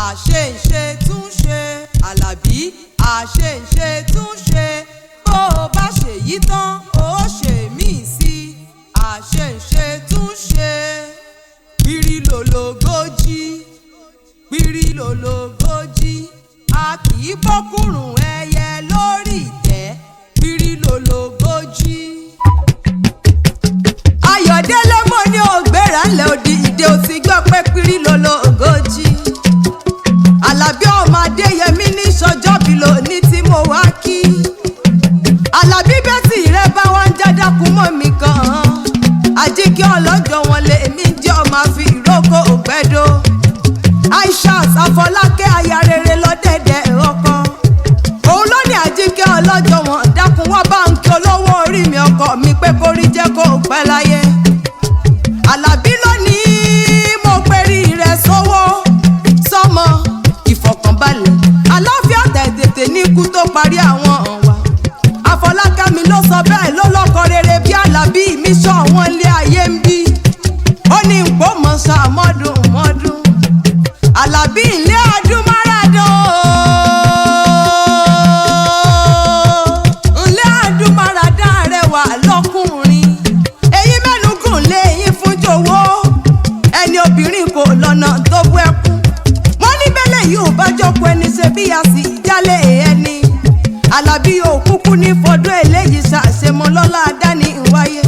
àṣeṣe túnṣe. Àlàbí àṣeṣe túnṣe. Bó o bá ṣèyí tán ó ṣe míì sí. Àṣeṣe túnṣe. Pírí lòlógójì, pírí lòlógójì. A kì í bọ́kùrùn ẹyẹ lórí ìtẹ́. Pírí lòlógójì. Ayọ̀délé mo ní ògbéra ńlẹ̀ òdì ìdè ò ti gbọ́ pé pírí lòlógójì. Àlàbí ọmọ Adéyẹmí ní sọjọ́bí lónìí tí mo wá kí. Àlàbí bẹ́tì rẹ bá wá ń jádàkú mọ́ mi kàn án. Àjíkẹ́ ọlọ́jọ́ wọn lè mí jẹ́ ọmọ fi ìrókò ògbẹ́dó. Aishat Afọlákẹ́ aya rere lọ́dẹ̀dẹ̀ ọkọ. Òun ló ní Àjíkẹ́ ọlọ́jọ́ wọn dákun wá báńkì olówó orí mi ọkọ mi pé kórí jẹ́ kó pẹ́ láyé. Àlàbí lónìí mo perí rẹ̀ sówó sọ́mọ ìfọ̀kànbalẹ̀. Àlàáfíà tètè ní ikú tó parí àwọn ọ̀wà. Afọlákẹ́ mi ló sọ bẹ́ẹ̀ ló lọ́kọ rere bí Àlàbí mi sọ wọn lé ayé ń bí. Ó ní nǹkó mọ̀ sàmọ́dún mọ́dún. Àlàbí ilé adúmáradán. Ilé adúmáradán rẹwà lọ́kùnrin. Èyí mẹ́nugùn lé yín fún jòwó. Ẹni obìnrin kò lọ́nà tó bú ẹkún. Wọ́n ní bẹ́lẹ̀ yóò bá jókòó ẹni ṣe bí a sì jálé ẹni. Àlàbí òkúkú ní fọdún eléyìí ṣàṣemọ́ lọ́lá dání wáyé.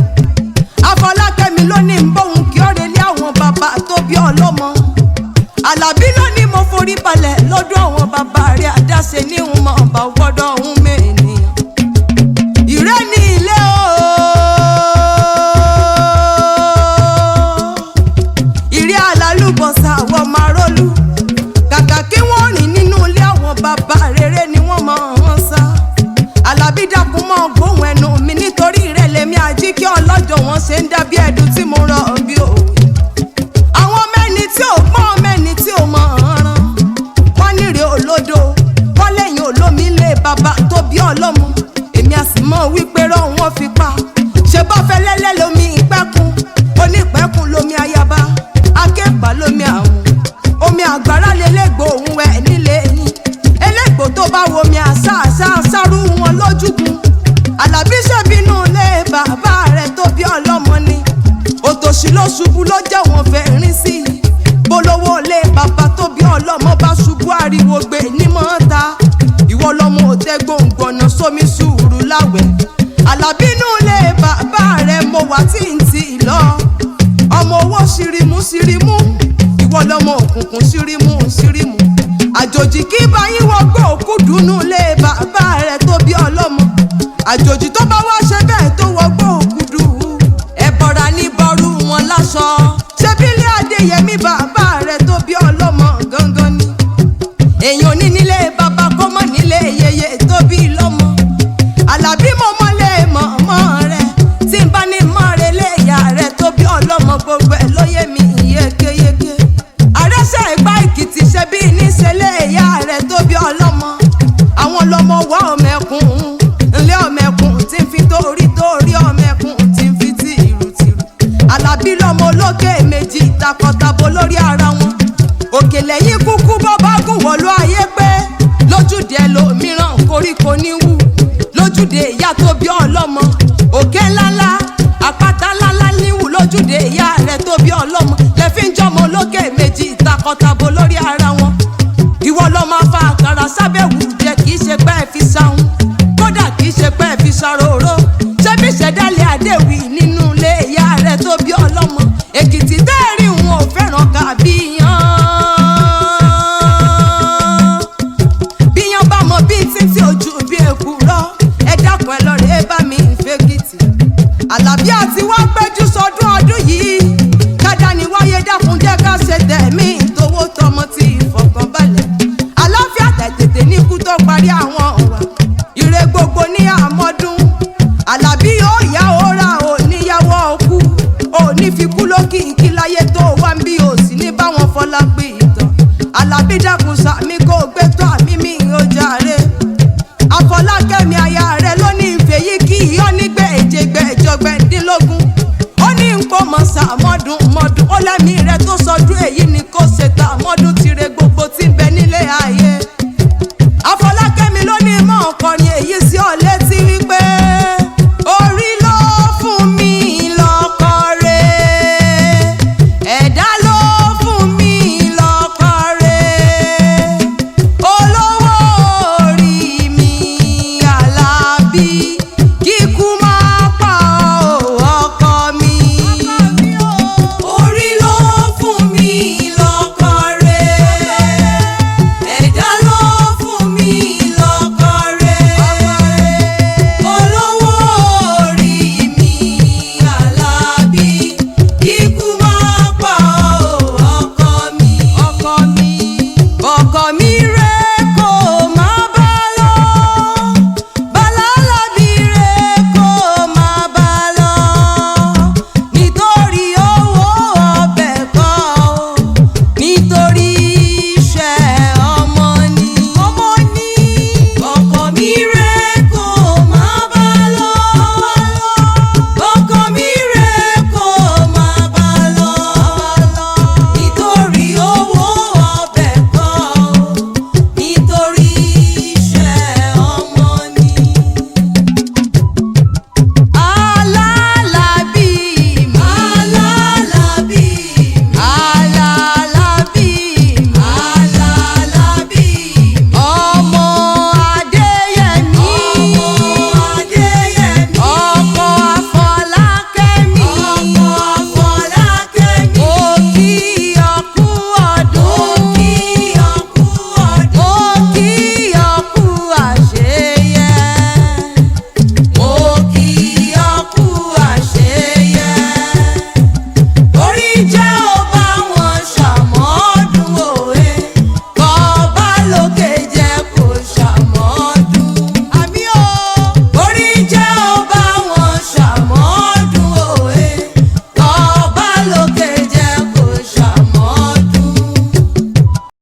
Afọlákẹ́ mi ló ní ń bóun kí ọ̀rẹ́ lé àwọn bàbá tó bí ọlọ́mọ. Àlàbí ló ní mo forí balẹ̀ lọ́dún àwọn bàbá rẹ̀ àdáṣe ní ń mọ̀ bá wọ́dọ̀ ọ̀hún mẹ́ẹ̀nìyàn. Ìrẹ́ ní ilé ìrẹ́ alálùbọ̀sà àwọn màrólú. Kàkà kí wọ́n rìn nínú ilé àwọn bàbá rere ni wọ́n mọ̀ wọ́n sá. Àlàbí dákun mọ́ gbóhùn ẹnu mi nítorí rẹ̀ lèmi Àjíkẹ́ ọlọ́jọ́ wọn ṣe ń dábí ẹ̀dùn tí mo rọ̀ bí òwe. Àwọn mẹ́ni tí ò pọ́n mẹ́ni tí ò mọ̀ ọ̀ràn. Wọ́n nírè olódo, wọ́n lẹ́yìn olómi lé bàbá tó bí ọlọ́mọ. Èmi a sì mọ̀ wípé rọ́ wọn fi pa. Ṣé bọ́ fẹ́ lẹ́lẹ́ lomi ìpẹ́kun, onípẹ́kun lomi ayaba, akẹ́pà lomi àwọn. Omi àgbàrá lélẹ́gbò òun wẹ̀ nílé yín. Elégbò tó bá wo mi àṣà sárú wọn lójúgun. Àlàbí ṣèbínú lé bàbá rẹ̀ tó bí ọlọ́mọ ni. Òtòṣì ló ṣubú ló jẹ́ wọn fẹ́ rin sí i. Bolówó lé bàbá tó bí ọlọ́mọ bá ṣubú ariwo gbé ní mọ́ta. Ìwọ lọmọ òtẹ́ gbòǹgbọ̀nà sómi sùúrù láwẹ̀. Àlàbí nú lé bàbá rẹ̀ mo wà tí ń ti lọ. Ọmọ owó ṣirimu ṣirimu. Ìwọ lọmọ òkùnkùn ṣirimu ṣirimu. Àjòjì kí bá yín wọgbọ́ òkú dùnú lé bàbá rẹ̀ tó bí ọlọ́mọ. Àjòjì tó bá wá ṣe bẹ́ẹ̀ tó wọgbọ́ òkú dùn. Ẹ̀bọ̀ra ní bọ́rú wọn láṣọ. Ṣé bílé Adéyẹmí bàbá rẹ̀ tó bí ọlọ́mọ gangan ni. Èèyàn ní nílé bàbá kó mọ̀ nílé yeye tó bí lọ́mọ. Àlàbí mo mọ́lé mọ̀mọ́ rẹ̀. Tí n bá ní mọ́re lé ìyá rẹ̀ tó bí ọlọ́mọ gbogbo ẹ̀ lóye mi yékéyéké. Àrẹsẹ̀ Ẹ̀gbá Èkìtì ṣe bí níṣẹ́ lé ìyá rẹ̀ tó bí ọlọ́mọ. Àwọn lọmọ wá ọmẹkùn ńlẹ́ ọmẹkùn tí ń fi torí ọmẹkùn tí ń fi tìrùtìrù. Àlàbí lọmọ olókè méjì takọtabo lórí ara wọn. Òkèlè yín kúkú bọ́bá gùn wọ̀lú ayé pé lójúde ẹlòmíràn koríko níwú. Lójúde ìyá tó bí ọlọ́mọ. Òkè ńláńlá àpáta ńláńlá níwú lójúde ìyá rẹ̀ tó bí ọlọ́mọ. Lẹ́fí ń jọmọ olókè méjì takọtabo lórí ara wọn. Ìwọ lọ máa fa àkàrà sábẹ́ wù jẹ́ kì í ṣe pé ẹ fi sáhùn. Kódà kì í ṣe pé ẹ fi ṣàròró. Ṣé bí ṣẹ̀dálẹ̀ Adéwì nínú ilé ìyá rẹ̀ tó bí ọlọ́mọ. Èkìtì tẹ́ẹ̀rí wọn ò fẹ́ràn kàbí yan. Bíyan bá mọ bí títí ojú bí èkú rọ. Ẹ dákun ẹ lọ rèé bá mi fẹ́kìtì. Àlàbí àti wá péjú sọdún ọdún yìí. Kádà ní wáyé dákun jẹ́ ká ṣe tẹ̀mí ìtòwó tọmọ ti ìfọ̀kànbalẹ̀. Àlàáfíà tètè ní kú tó parí àwọn ọ̀wà. Ire gbogbo ní àmọ́dún. Àlàbí yóò yá òórà òníyàwó ọkú. Òní fi kú lókìkí láyé tó wá ń bí òsì ní báwọn fọlá pé ìtàn. Àlàbí dákun